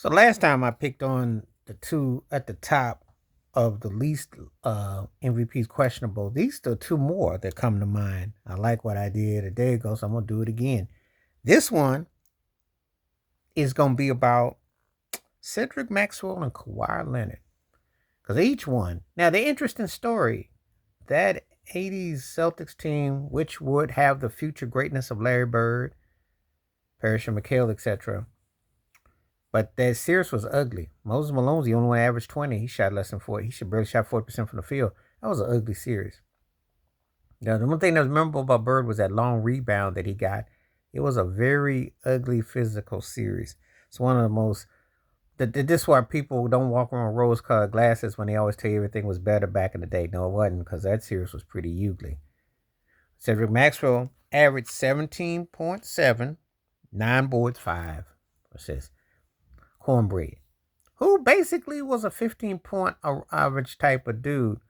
So last time I picked on the two at the top of the least MVPs questionable. These are two more that come to mind. I like what I did a day ago, so I'm gonna do it again. This one is gonna be about Cedric Maxwell and Kawhi Leonard. Because each one. Now the interesting story, that 80s Celtics team, which would have the future greatness of Larry Bird, Parrish and McHale, etc. But that series was ugly. Moses Malone's the only one averaged 20. He shot less than 40. He should barely shot 40% from the field. That was an ugly series. Now, the one thing that was memorable about Bird was that long rebound that he got. It was a very ugly physical series. It's one of the most. This is why people don't walk around rose-colored glasses when they always tell you everything was better back in the day. No, it wasn't, because that series was pretty ugly. Cedric Maxwell averaged 17.7, 9 boards, 5 assists. Cornbread, who basically was a 15-point average type of dude.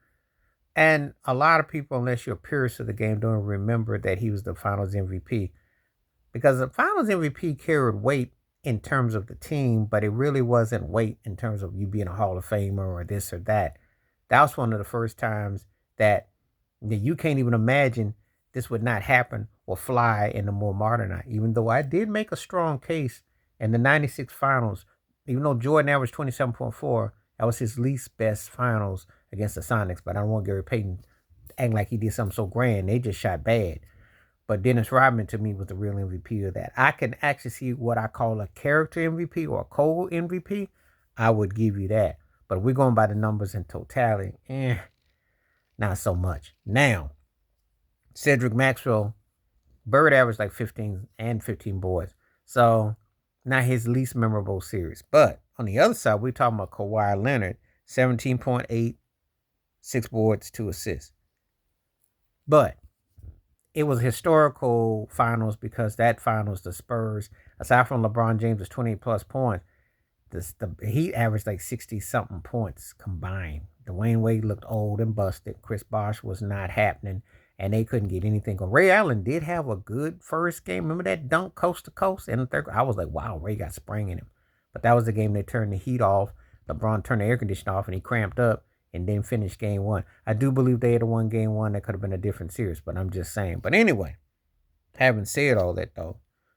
And a lot of people, unless you're a purist of the game, don't remember that he was the Finals MVP. Because the Finals MVP carried weight in terms of the team, but it really wasn't weight in terms of you being a Hall of Famer or this or that. That was one of the first times that you can't even imagine this would not happen or fly in the more modern eye. Even though I did make a strong case in the 96 Finals. Even though Jordan averaged 27.4, that was his least best finals against the Sonics. But I don't want Gary Payton acting like he did something so grand. They just shot bad. But Dennis Rodman, to me, was the real MVP of that. I can actually see what I call a character MVP or a cold MVP. I would give you that. But if we're going by the numbers in totality, not so much. Now, Cedric Maxwell, Bird averaged like 15 and 15 boards. So not his least memorable series. But on the other side, we're talking about Kawhi Leonard, 17.8, 6 boards, 2 assists. But it was historical finals because that finals, the Spurs, aside from LeBron James' 28 plus points, he averaged like 60-something points combined. Dwayne Wade looked old and busted. Chris Bosh was not happening. And they couldn't get anything going. Ray Allen did have a good first game. Remember that dunk coast to coast in the third? I was like, wow, Ray got spring in him. But that was the game they turned the heat off. LeBron turned the air conditioner off and he cramped up and then finished game one. I do believe they had won game one. That could have been a different series, but I'm just saying. But anyway, having said all that though,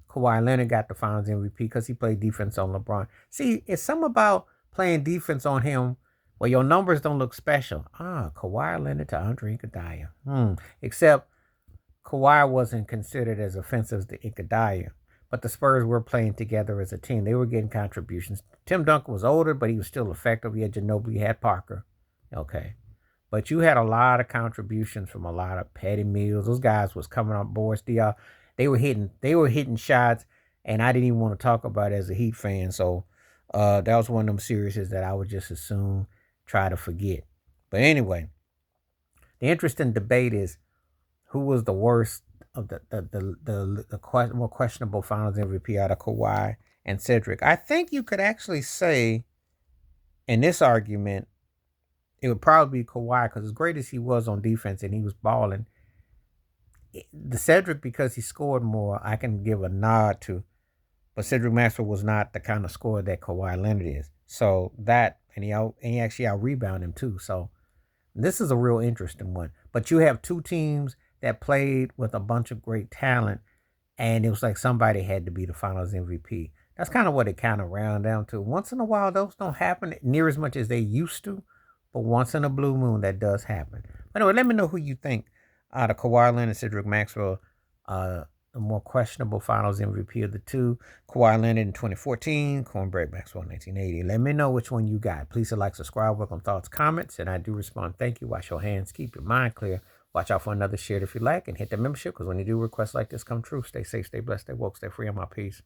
Kawhi Leonard got the Finals MVP because he played defense on LeBron. See, it's something about playing defense on him. Well, your numbers don't look special. Kawhi Leonard to Andre Iguodala. Except Kawhi wasn't considered as offensive as the Iguodala. But the Spurs were playing together as a team. They were getting contributions. Tim Duncan was older, but he was still effective. He had Ginobili, he had Parker. Okay. But you had a lot of contributions from a lot of Patty Mills. Those guys was coming up, Boris Diaw. They were hitting shots, and I didn't even want to talk about it as a Heat fan. So that was one of them series that I would just assume try to forget. But anyway, the interesting debate is who was the worst of the more questionable Finals MVP out of Kawhi and Cedric. I think you could actually say in this argument it would probably be Kawhi because as great as he was on defense and he was balling, the Cedric, because he scored more, I can give a nod to. But Cedric Maxwell was not the kind of scorer that Kawhi Leonard is. So that, and he actually out-rebounded him too. So this is a real interesting one. But you have two teams that played with a bunch of great talent, and it was like somebody had to be the Finals MVP. That's kind of what it kind of round down to. Once in a while, those don't happen near as much as they used to, but once in a blue moon, that does happen. But anyway, let me know who you think out of Kawhi Leonard and Cedric Maxwell, the more questionable Finals MVP of the two. Kawhi Leonard in 2014, Cornbread Maxwell in 1980. Let me know which one you got. Please like, subscribe, welcome thoughts, comments, and I do respond. Thank you. Wash your hands. Keep your mind clear. Watch out for another share if you like, and hit the membership because when you do requests like this come true, stay safe, stay blessed, stay woke, stay free. I'm out. Peace.